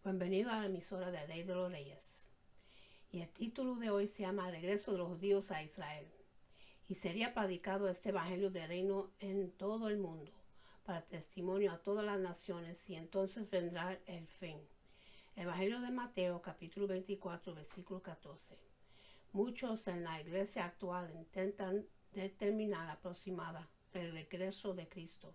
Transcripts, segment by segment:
Bienvenido a la emisora de Rey de los Reyes. Y el título de hoy se llama Regreso de los judíos a Israel. Y sería predicado este evangelio de reino en todo el mundo, para testimonio a todas las naciones, y entonces vendrá el fin. Evangelio de Mateo, capítulo 24, versículo 14. Muchos en la iglesia actual intentan determinar la aproximada del regreso de Cristo.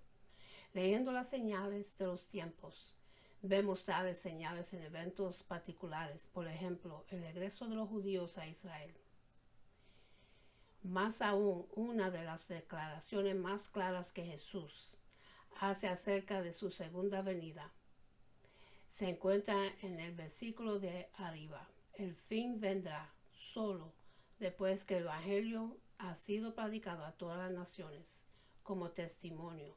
Leyendo las señales de los tiempos, vemos tales señales en eventos particulares, por ejemplo, el regreso de los judíos a Israel. Más aún, una de las declaraciones más claras que Jesús hace acerca de su segunda venida se encuentra en el versículo de arriba. El fin vendrá solo después que el evangelio ha sido predicado a todas las naciones como testimonio.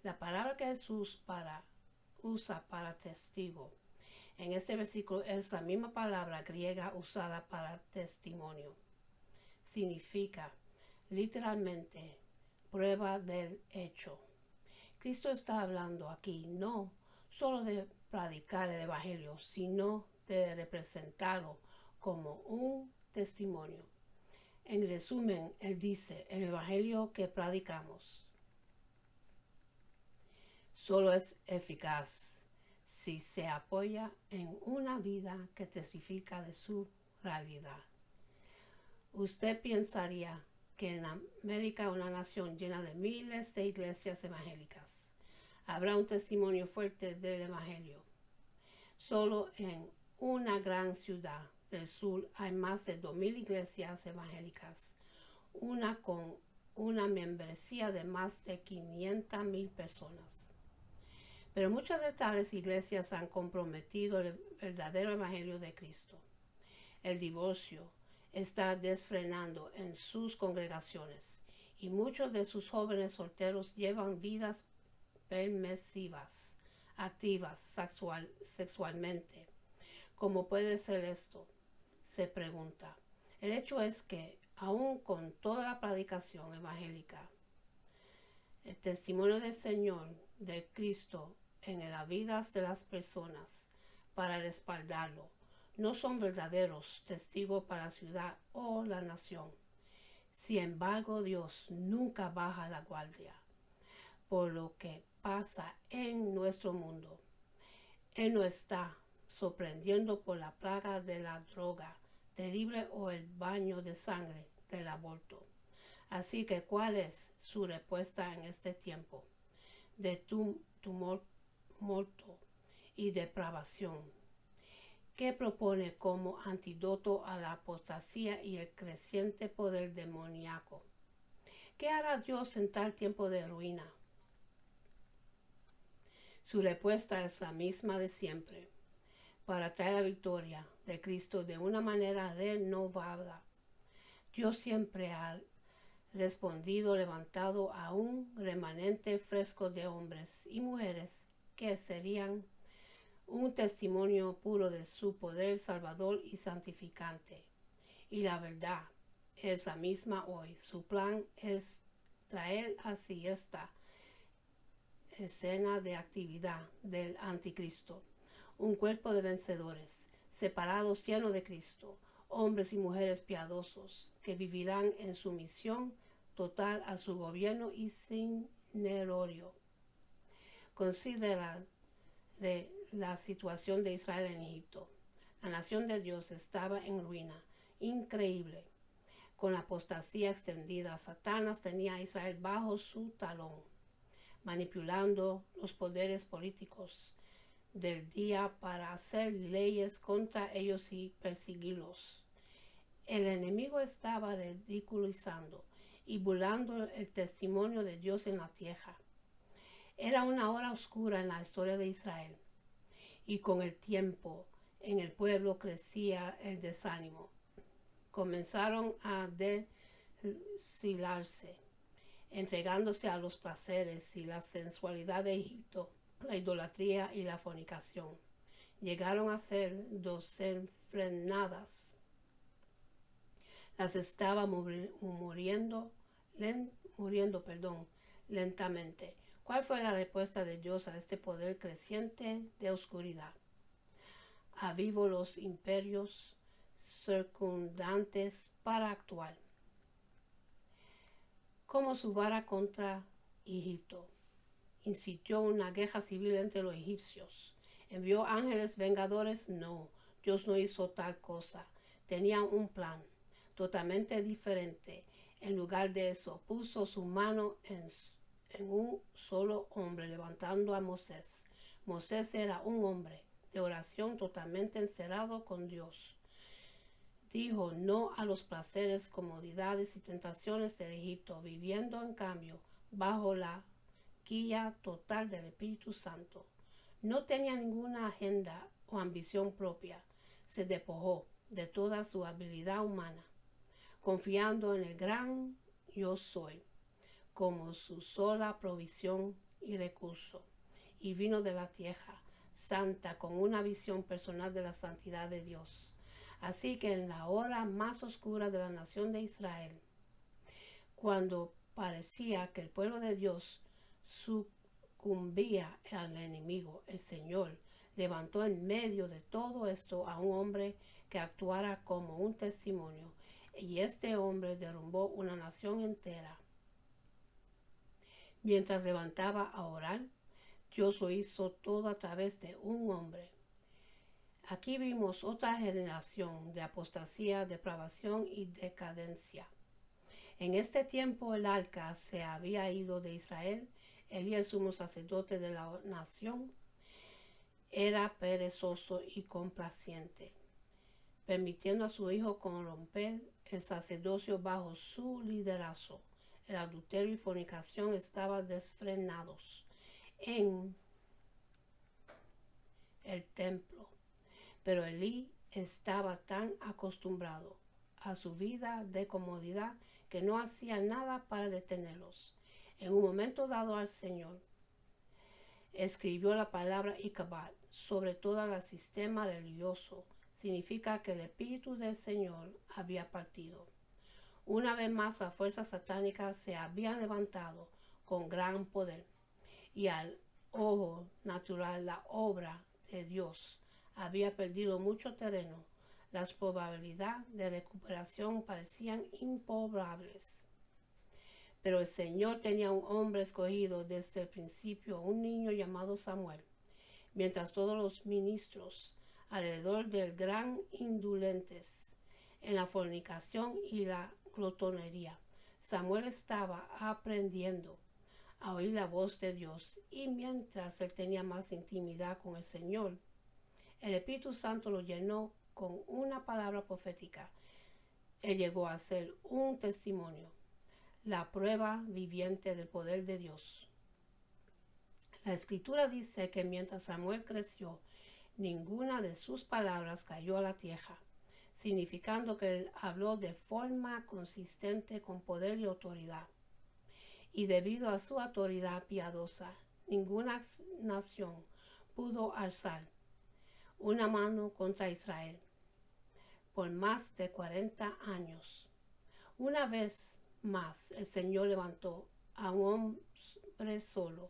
La palabra que Jesús usa para testigo en este versículo es la misma palabra griega usada para testimonio. Significa literalmente prueba del hecho. Cristo está hablando aquí no solo de predicar el evangelio, sino de representarlo como un testimonio. En resumen, él dice, el evangelio que predicamos solo es eficaz si se apoya en una vida que testifica de su realidad. Usted pensaría que en América, una nación llena de miles de iglesias evangélicas, habrá un testimonio fuerte del evangelio. Solo en una gran ciudad del sur hay más de 2,000 iglesias evangélicas, una con una membresía de más de 500,000 personas. Pero muchas de tales iglesias han comprometido el verdadero evangelio de Cristo. El divorcio está desfrenando en sus congregaciones y muchos de sus jóvenes solteros llevan vidas permisivas, activas sexualmente. ¿Cómo puede ser esto?, se pregunta. El hecho es que, aun con toda la predicación evangélica, el testimonio del Señor, de Cristo, en las vidas de las personas para respaldarlo, no son verdaderos testigos para la ciudad o la nación. Sin embargo, Dios nunca baja la guardia por lo que pasa en nuestro mundo. Él no está sorprendiendo por la plaga de la droga terrible o el baño de sangre del aborto. Así que, ¿cuál es su respuesta en este tiempo de tumulto y depravación? ¿Qué propone como antídoto a la apostasía y el creciente poder demoníaco? ¿Qué hará Dios en tal tiempo de ruina? Su respuesta es la misma de siempre, para traer la victoria de Cristo de una manera renovada. Dios siempre ha respondido levantando a un remanente fresco de hombres y mujeres que serían un testimonio puro de su poder salvador y santificante. Y la verdad es la misma hoy. Su plan es traer así esta escena de actividad del anticristo, un cuerpo de vencedores, separados llenos de Cristo, hombres y mujeres piadosos que vivirán en sumisión total a su gobierno y sin nerorio. Considera la situación de Israel en Egipto. La nación de Dios estaba en ruina, increíble. Con la apostasía extendida, Satanás tenía a Israel bajo su talón, manipulando los poderes políticos del día para hacer leyes contra ellos y perseguirlos. El enemigo estaba ridiculizando y burlando el testimonio de Dios en la tierra. Era una hora oscura en la historia de Israel, y con el tiempo en el pueblo crecía el desánimo. Comenzaron a deshilarse, entregándose a los placeres y la sensualidad de Egipto, la idolatría y la fornicación. Llegaron a ser desenfrenadas. Las estaba muriendo lentamente. ¿Cuál fue la respuesta de Dios a este poder creciente de oscuridad? a vivo los imperios circundantes para actuar como su vara contra Egipto. Insistió una guerra civil entre los egipcios. ¿Envió ángeles vengadores? No, Dios no hizo tal cosa. Tenía un plan totalmente diferente. En lugar de eso, puso su mano en un solo hombre, levantando a Moisés. Moisés era un hombre de oración totalmente encerrado con Dios. Dijo no a los placeres, comodidades y tentaciones de Egipto, viviendo en cambio bajo la guía total del Espíritu Santo. No tenía ninguna agenda o ambición propia. Se despojó de toda su habilidad humana, confiando en el gran yo soy como su sola provisión y recurso. Y vino de la tierra santa con una visión personal de la santidad de Dios. Así que en la hora más oscura de la nación de Israel, cuando parecía que el pueblo de Dios sucumbía al enemigo, el Señor levantó en medio de todo esto a un hombre que actuara como un testimonio, y este hombre derrumbó una nación entera. Mientras levantaba a orar, Dios lo hizo todo a través de un hombre. Aquí vimos otra generación de apostasía, depravación y decadencia. En este tiempo el arca se había ido de Israel. Elías, sumo sacerdote de la nación, era perezoso y complaciente, permitiendo a su hijo corromper el sacerdocio bajo su liderazgo. El adulterio y fornicación estaban desfrenados en el templo. Pero Elí estaba tan acostumbrado a su vida de comodidad que no hacía nada para detenerlos. En un momento dado al Señor escribió la palabra Icabod sobre todo el sistema religioso. Significa que el Espíritu del Señor había partido. Una vez más las fuerzas satánicas se habían levantado con gran poder, y al ojo natural la obra de Dios había perdido mucho terreno. Las probabilidades de recuperación parecían improbables. Pero el Señor tenía un hombre escogido desde el principio, un niño llamado Samuel. Mientras todos los ministros alrededor del gran indolentes en la fornicación y la glotonería, Samuel estaba aprendiendo a oír la voz de Dios, y mientras él tenía más intimidad con el Señor, el Espíritu Santo lo llenó con una palabra profética. Él llegó a ser un testimonio, la prueba viviente del poder de Dios. La Escritura dice que mientras Samuel creció, ninguna de sus palabras cayó a la tierra, significando que él habló de forma consistente con poder y autoridad. Y debido a su autoridad piadosa, ninguna nación pudo alzar una mano contra Israel por más de 40 años. Una vez más, el Señor levantó a un hombre solo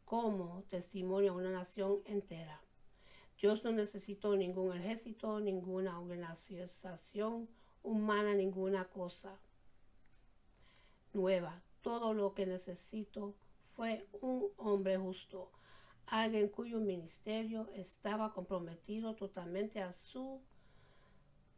como testimonio a una nación entera. Dios no necesitó ningún ejército, ninguna organización humana, ninguna cosa nueva. Todo lo que necesitó fue un hombre justo, alguien cuyo ministerio estaba comprometido totalmente a su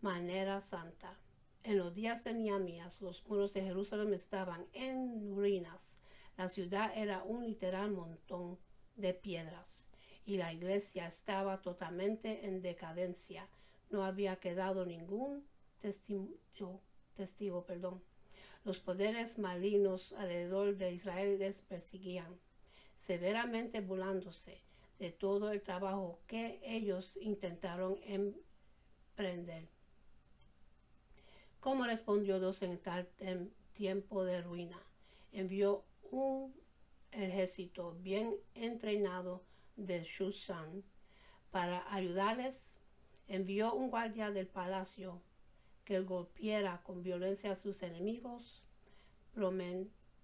manera santa. En los días de Nehemías, los muros de Jerusalén estaban en ruinas. La ciudad era un literal montón de piedras y la iglesia estaba totalmente en decadencia. No había quedado ningún testigo. Los poderes malignos alrededor de Israel les perseguían, severamente burlándose de todo el trabajo que ellos intentaron emprender. ¿Cómo respondió Dios en tal tiempo de ruina? Envió un ejército bien entrenado de Shushan para ayudarles. Envió un guardia del palacio que golpeara con violencia a sus enemigos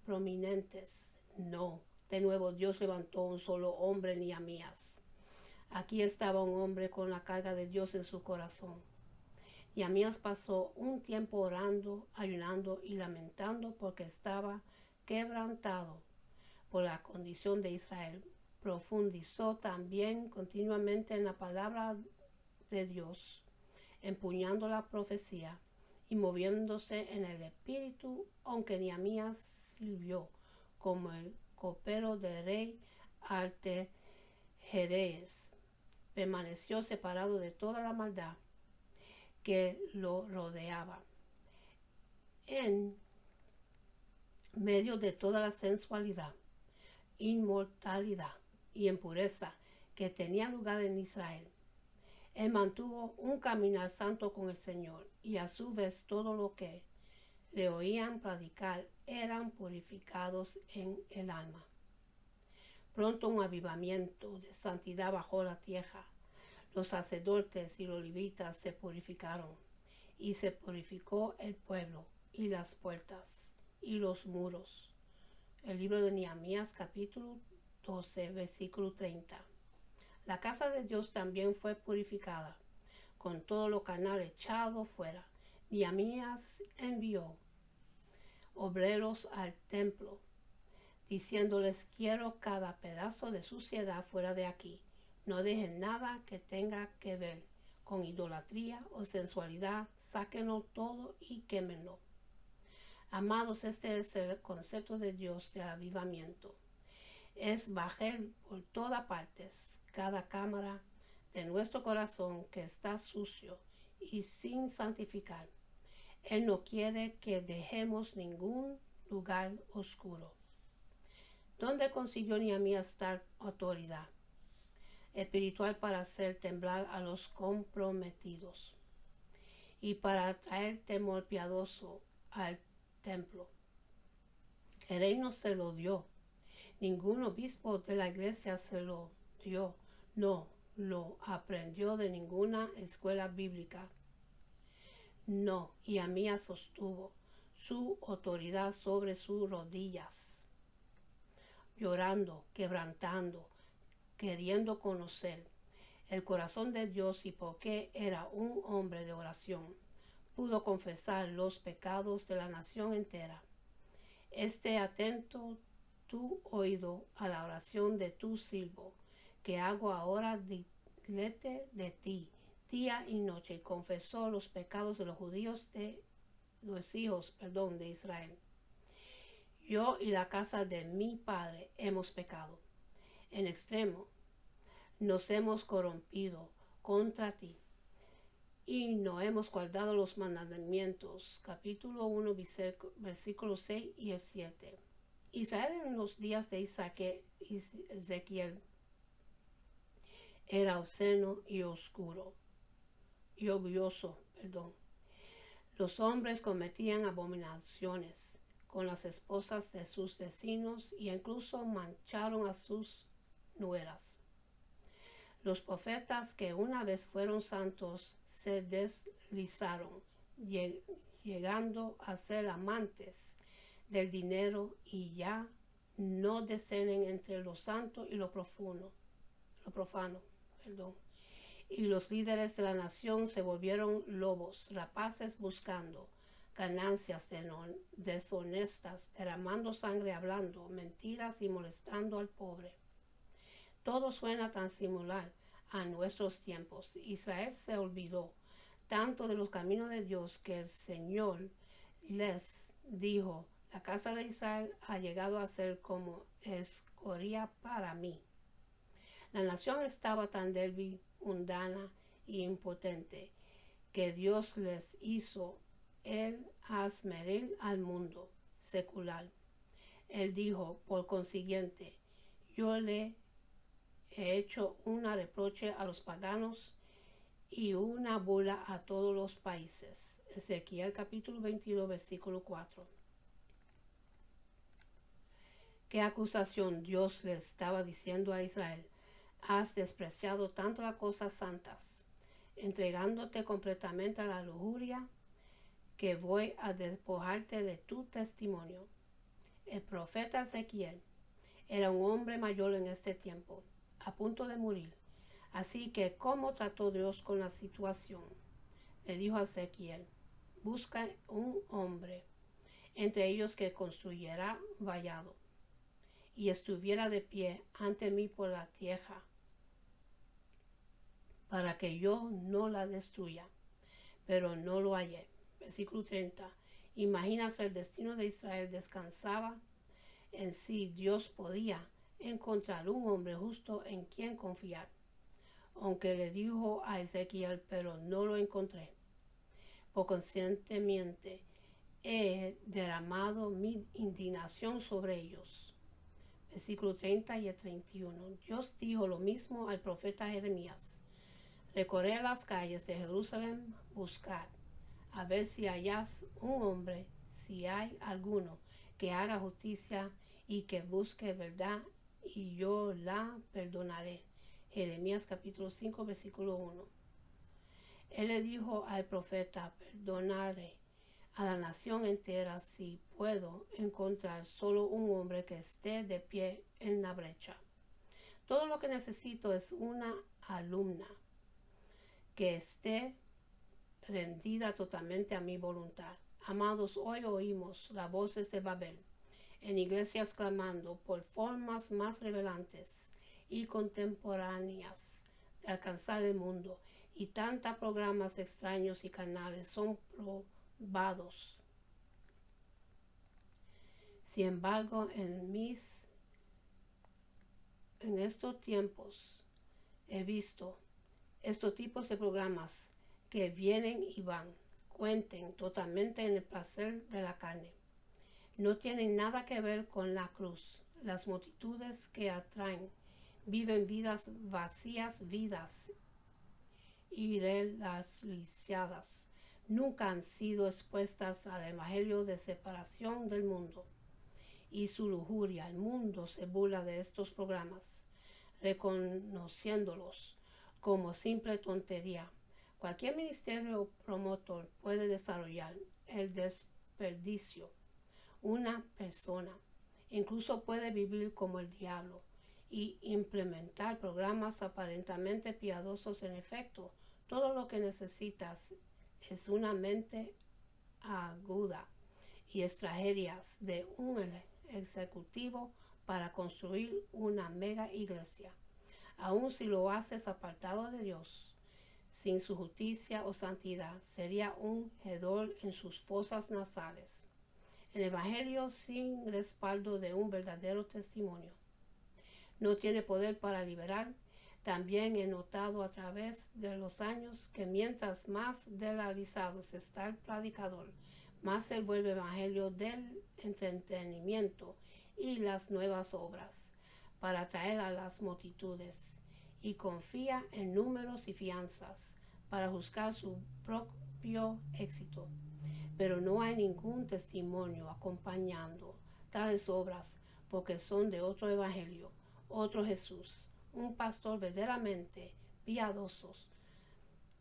prominentes. No, de nuevo Dios levantó un solo hombre, Nehemías. Aquí estaba un hombre con la carga de Dios en su corazón. Nehemías pasó un tiempo orando, ayunando y lamentando porque estaba quebrantado por la condición de Israel. Profundizó también continuamente en la palabra de Dios, empuñando la profecía y moviéndose en el espíritu, aunque Nehemías sirvió como el copero del rey Artajerjes. Permaneció separado de toda la maldad que lo rodeaba. En medio de toda la sensualidad, inmortalidad y impureza que tenía lugar en Israel, él mantuvo un caminar santo con el Señor, y a su vez todo lo que le oían predicar eran purificados en el alma. Pronto un avivamiento de santidad bajó la tierra. Los sacerdotes y los levitas se purificaron, y se purificó el pueblo, y las puertas, y los muros. El libro de Nehemías, capítulo 12, versículo 30. La casa de Dios también fue purificada, con todo lo carnal echado fuera. Nehemías envió obreros al templo, diciéndoles: quiero cada pedazo de suciedad fuera de aquí. No dejen nada que tenga que ver con idolatría o sensualidad, sáquenlo todo y quémenlo. Amados, este es el concepto de Dios de avivamiento. Es bajar por todas partes cada cámara de nuestro corazón que está sucio y sin santificar. Él no quiere que dejemos ningún lugar oscuro. ¿Dónde consiguió Nehemías tal autoridad espiritual para hacer temblar a los comprometidos y para traer temor piadoso al templo? El reino se lo dio. Ningún obispo de la iglesia se lo dio. No lo aprendió de ninguna escuela bíblica. No, Nehemías sostuvo su autoridad sobre sus rodillas, llorando, quebrantando, queriendo conocer el corazón de Dios, y porque era un hombre de oración, pudo confesar los pecados de la nación entera. Esté atento tu oído a la oración de tu siervo, que hago ahora dilete de ti día y noche. Confesó los pecados de los judíos, de los hijos de Israel. Yo y la casa de mi padre hemos pecado en extremo, nos hemos corrompido contra ti y no hemos guardado los mandamientos. Capítulo 1, versículos 6 y 7. Israel en los días de Ezequiel era obsceno y oscuro y orgulloso. Los hombres cometían abominaciones con las esposas de sus vecinos y incluso mancharon a sus nueras. Los profetas que una vez fueron santos se deslizaron, llegando a ser amantes del dinero, y ya no discernen entre lo santo y lo profano. Y los líderes de la nación se volvieron lobos rapaces, buscando ganancias deshonestas, derramando sangre, hablando mentiras y molestando al pobre. Todo suena tan similar a nuestros tiempos. Israel se olvidó tanto de los caminos de Dios que el Señor les dijo: la casa de Israel ha llegado a ser como escoria para mí. La nación estaba tan débil, mundana e impotente que Dios les hizo el hazmerir al mundo secular. Él dijo: por consiguiente, yo le he hecho una reproche a los paganos y una burla a todos los países. Ezequiel capítulo 22, versículo 4. ¿Qué acusación Dios le estaba diciendo a Israel? Has despreciado tanto las cosas santas, entregándote completamente a la lujuria, que voy a despojarte de tu testimonio. El profeta Ezequiel era un hombre mayor en este tiempo, a punto de morir. Así que, ¿cómo trató Dios con la situación? Le dijo a Ezequiel: busca un hombre entre ellos que construyera vallado y estuviera de pie ante mí por la tierra, para que yo no la destruya. Pero no lo hallé. Versículo 30. Imagínase, el destino de Israel descansaba en sí. Dios podía encontrar un hombre justo en quien confiar. Aunque le dijo a Ezequiel: pero no lo encontré. Por conscientemente he derramado mi indignación sobre ellos. Versículo 30 y 31. Dios dijo lo mismo al profeta Jeremías: recorred las calles de Jerusalén, buscad, a ver si halláis un hombre, si hay alguno que haga justicia y que busque verdad, y yo la perdonaré. Jeremías capítulo 5, versículo 1. Él le dijo al profeta: perdonaré a la nación entera si puedo encontrar solo un hombre que esté de pie en la brecha. Todo lo que necesito es una alumna que esté rendida totalmente a mi voluntad. Amados, hoy oímos las voces de Babel en iglesias clamando por formas más revelantes y contemporáneas de alcanzar el mundo, y tantos programas extraños y canales son probados. Sin embargo, en estos tiempos he visto estos tipos de programas que vienen y van, cuenten totalmente en el placer de la carne. No tienen nada que ver con la cruz. Las multitudes que atraen viven vidas vacías, vidas irrealizadas. Nunca han sido expuestas al evangelio de separación del mundo y su lujuria. El mundo se burla de estos programas, reconociéndolos como simple tontería. Cualquier ministerio promotor puede desarrollar el desperdicio. Una persona incluso puede vivir como el diablo y implementar programas aparentemente piadosos. En efecto, todo lo que necesitas es una mente aguda y estrategias de un ejecutivo para construir una mega iglesia. Aun si lo haces apartado de Dios, sin su justicia o santidad, sería un hedor en sus fosas nasales. El evangelio sin respaldo de un verdadero testimonio no tiene poder para liberar. También he notado a través de los años que mientras más desrealizado está el predicador, más se vuelve evangelio del entretenimiento y las nuevas obras para atraer a las multitudes, y confía en números y fianzas para juzgar su propio éxito. Pero no hay ningún testimonio acompañando tales obras, porque son de otro evangelio, otro Jesús. Un pastor verdaderamente piadoso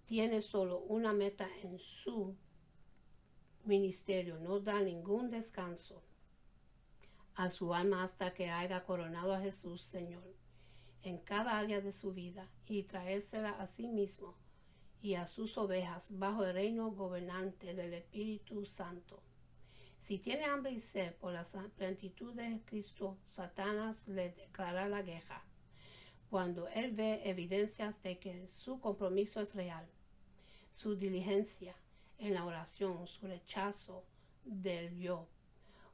tiene solo una meta en su ministerio: no da ningún descanso a su alma hasta que haya coronado a Jesús Señor en cada área de su vida, y traérsela a sí mismo y a sus ovejas bajo el reino gobernante del Espíritu Santo. Si tiene hambre y sed por la plenitud de Cristo, Satanás le declara la guerra. Cuando él ve evidencias de que su compromiso es real, su diligencia en la oración, su rechazo del yo,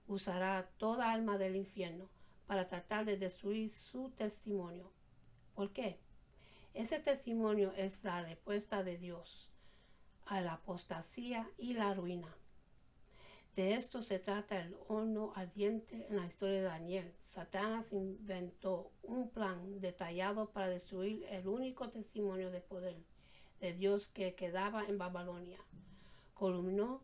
usará toda alma del infierno para tratar de destruir su testimonio. ¿Por qué? Ese testimonio es la respuesta de Dios a la apostasía y la ruina. De esto se trata el horno ardiente en la historia de Daniel. Satanás inventó un plan detallado para destruir el único testimonio de poder de Dios que quedaba en Babilonia. Culminó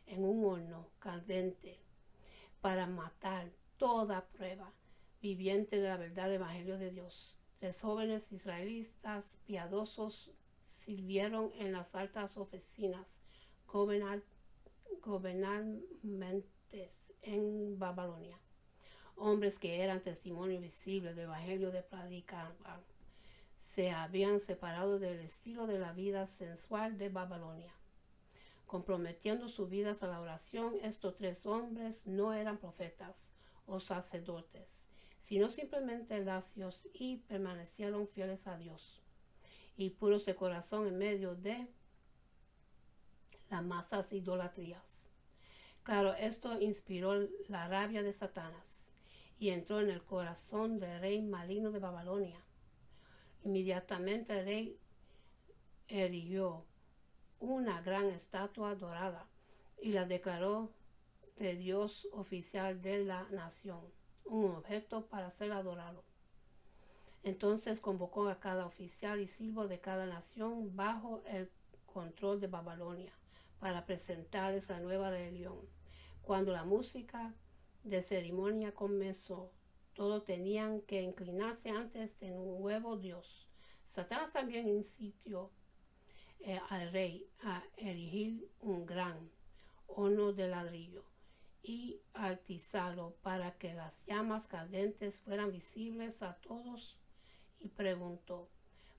en un horno candente para matar toda prueba viviente de la verdad del Evangelio de Dios. 3 jóvenes israelitas piadosos sirvieron en las altas oficinas gobernantes en Babilonia. hombres que eran testimonio visible del evangelio de predicaban, se habían separado del estilo de la vida sensual de Babilonia. Comprometiendo sus vidas a la oración, estos 3 hombres no eran profetas o sacerdotes, sino simplemente lacios, y permanecieron fieles a Dios y puros de corazón en medio de las masas idolatrías. Claro, esto inspiró la rabia de Satanás y entró en el corazón del rey maligno de Babilonia. Inmediatamente el rey erigió una gran estatua dorada y la declaró de Dios oficial de la nación, un objeto para ser adorado. Entonces convocó a cada oficial y siervo de cada nación bajo el control de Babilonia para presentarles la nueva religión. Cuando la música de ceremonia comenzó, todos tenían que inclinarse antes de un nuevo Dios. Satanás también incitó al rey a erigir un gran horno de ladrillo y atizarlo para que las llamas candentes fueran visibles a todos, y preguntó: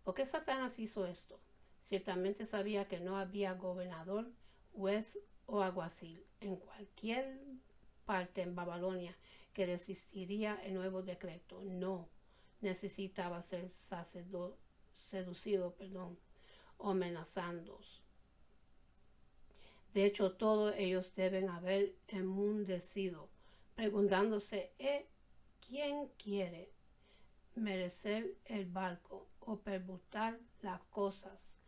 ¿por qué Satanás hizo esto? Ciertamente sabía que no había gobernador, juez o alguacil en cualquier parte en Babilonia que resistiría el nuevo decreto. No necesitaba ser seducido o amenazándolos. De hecho, todos ellos deben haber enmudecido, preguntándose: ¿quién quiere merecer el barco o perbutar las cosas?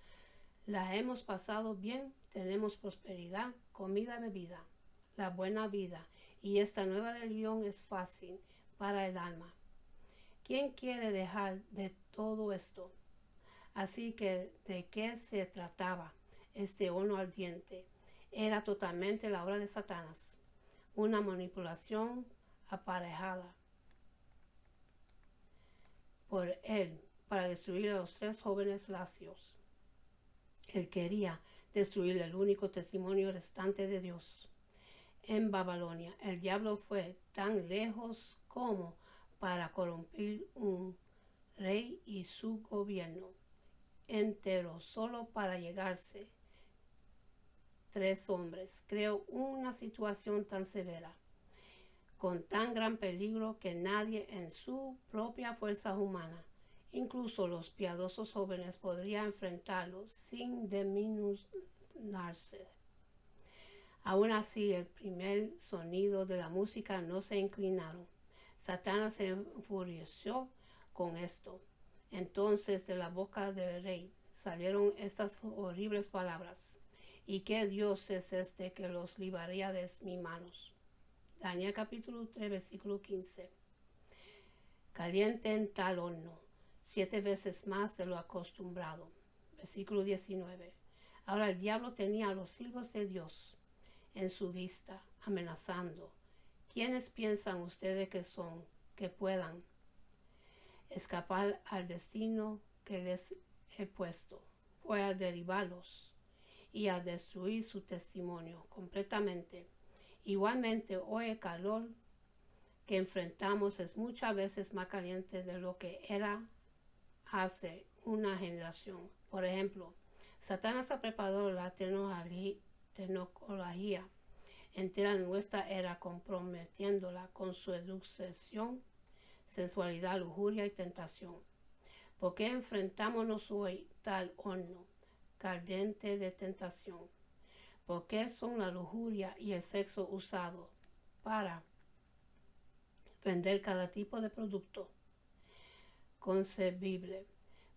La hemos pasado bien, tenemos prosperidad, comida, bebida, la buena vida, y esta nueva religión es fácil para el alma. ¿Quién quiere dejar de todo esto? Así que, ¿de qué se trataba este horno ardiente? Era totalmente la obra de Satanás, una manipulación aparejada por él para destruir a los 3 jóvenes lacios. Él quería destruir el único testimonio restante de Dios en Babilonia. El diablo fue tan lejos como para corromper un rey y su gobierno entero solo para llegarse 3 hombres. Creó una situación tan severa, con tan gran peligro, que nadie en su propia fuerza humana, incluso los piadosos jóvenes, podría enfrentarlo sin disminuirse. Aún así, el primer sonido de la música no se inclinaron. Satanás se enfureció con esto. Entonces de la boca del rey salieron estas horribles palabras: ¿y qué Dios es este que los libraría de mis manos? Daniel capítulo 3, versículo 15. Calienten tal horno 7 veces más de lo acostumbrado. Versículo 19. Ahora el diablo tenía a los siervos de Dios en su vista, amenazando. ¿Quiénes piensan ustedes que son, que puedan escapar al destino que les he puesto? Fue a derribarlos y a destruir su testimonio completamente. Igualmente, hoy el calor que enfrentamos es muchas veces más caliente de lo que era hace una generación. Por ejemplo, Satanás ha preparado la tecnología entera de nuestra era, comprometiéndola con su seducción, sensualidad, lujuria y tentación. ¿Por qué enfrentámonos hoy tal horno caliente de tentación? ¿Por qué son la lujuria y el sexo usados para vender cada tipo de producto concebible?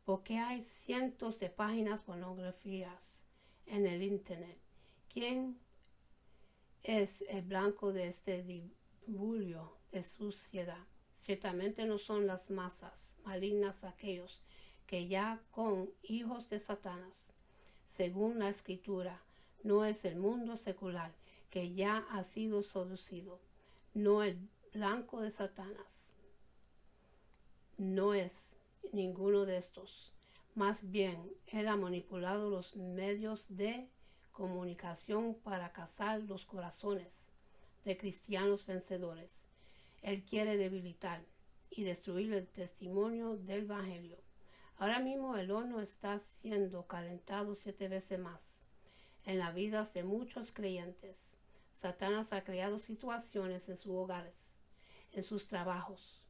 ¿Por qué hay cientos de páginas pornográficas en el internet? ¿Quién es el blanco de este diluvio de suciedad? Ciertamente no son las masas malignas aquellos que ya con hijos de Satanás. Según la Escritura, no es el mundo secular que ya ha sido seducido, no el blanco de Satanás. No es ninguno de estos. Más bien, él ha manipulado los medios de comunicación para cazar los corazones de cristianos vencedores Él quiere debilitar y destruir el testimonio del Evangelio. Ahora mismo el horno está siendo calentado 7 veces más en las vidas de muchos creyentes. Satanás ha creado situaciones en sus hogares, en sus trabajos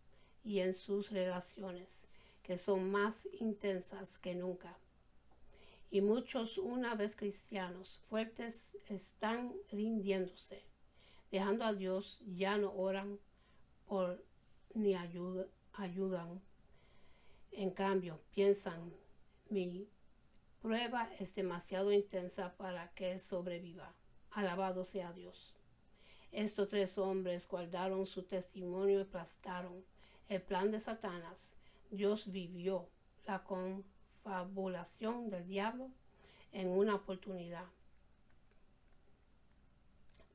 y en sus relaciones que son más intensas que nunca. Y muchos, una vez cristianos fuertes, están rindiéndose, dejando a Dios, ya no oran por ni ayudan. En cambio, piensan, mi prueba es demasiado intensa para que sobreviva. Alabado sea Dios. Estos 3 hombres guardaron su testimonio y aplastaron el plan de Satanás. Dios vivió la confabulación del diablo en una oportunidad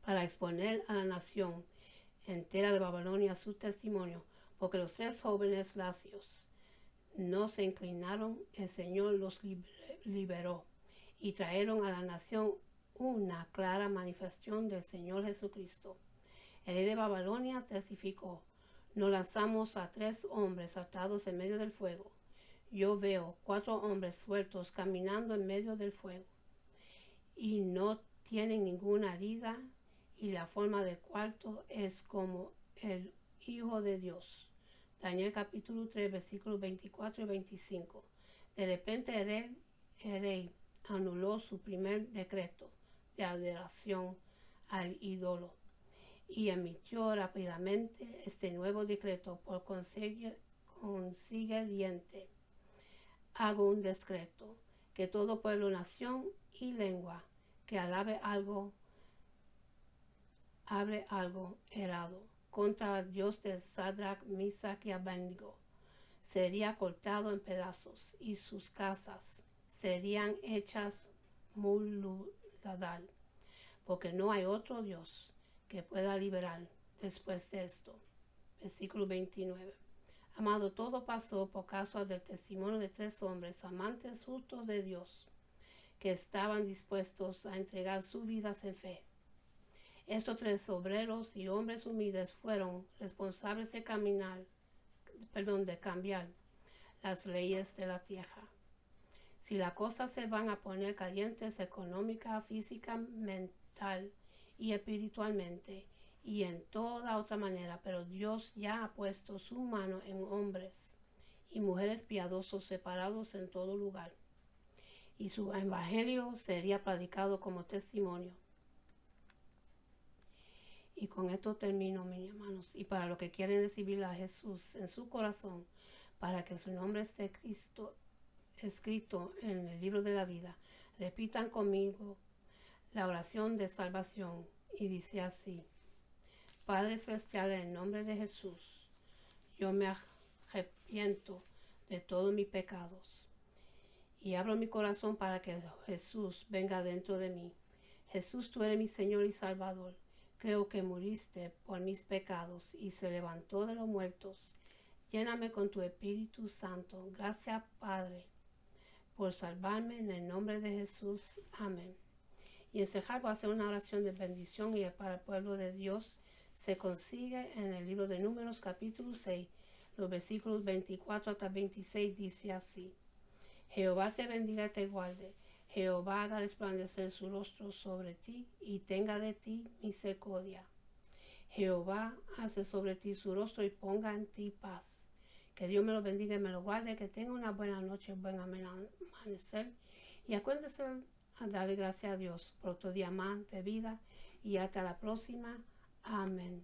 para exponer a la nación entera de Babilonia su testimonio, porque los 3 jóvenes lacios no se inclinaron, el Señor los liberó y trajeron a la nación una clara manifestación del Señor Jesucristo. El rey de Babilonia testificó, nos lanzamos a 3 hombres atados en medio del fuego. Yo veo 4 hombres sueltos caminando en medio del fuego y no tienen ninguna herida, y la forma del cuarto es como el Hijo de Dios. Daniel capítulo 3 versículos 24 y 25. De repente el rey anuló su primer decreto de adoración al ídolo y emitió rápidamente este nuevo decreto. Por consiguiente, hago un decreto que todo pueblo, nación y lengua que hable algo errado contra el Dios de Sadrach, Mesach y Abednego sería cortado en pedazos y sus casas serían hechas muladar, porque no hay otro Dios que pueda liberar después de esto. Versículo 29. Amado, todo pasó por causa del testimonio de 3 hombres amantes justos de Dios, que estaban dispuestos a entregar sus vidas en fe. Estos 3 obreros y hombres humildes fueron responsables de cambiar las leyes de la tierra. Si las cosas se van a poner calientes económica, física, mental y espiritualmente y en toda otra manera, pero Dios ya ha puesto su mano en hombres y mujeres piadosos separados en todo lugar, y su evangelio sería predicado como testimonio. Y con esto termino, mis hermanos. Y para los que quieren recibir a Jesús en su corazón, para que su nombre esté escrito en el libro de la vida, repitan conmigo la oración de salvación y dice así: Padre Celestial, en el nombre de Jesús, yo me arrepiento de todos mis pecados y abro mi corazón para que Jesús venga dentro de mí. Jesús, tú eres mi Señor y Salvador. Creo que muriste por mis pecados y se levantó de los muertos. Lléname con tu Espíritu Santo. Gracias, Padre, por salvarme en el nombre de Jesús. Amén. Y en Sejar voy a hacer una oración de bendición y para el pueblo de Dios. Se consigue en el libro de Números capítulo 6, los versículos 24 hasta 26, dice así: Jehová te bendiga y te guarde. Jehová haga resplandecer su rostro sobre ti y tenga de ti misericordia. Jehová hace sobre ti su rostro y ponga en ti paz. Que Dios me lo bendiga y me lo guarde, que tenga una buena noche, buen amanecer. Y acuérdense a darle gracias a Dios por otro día más de vida y hasta la próxima. Amén.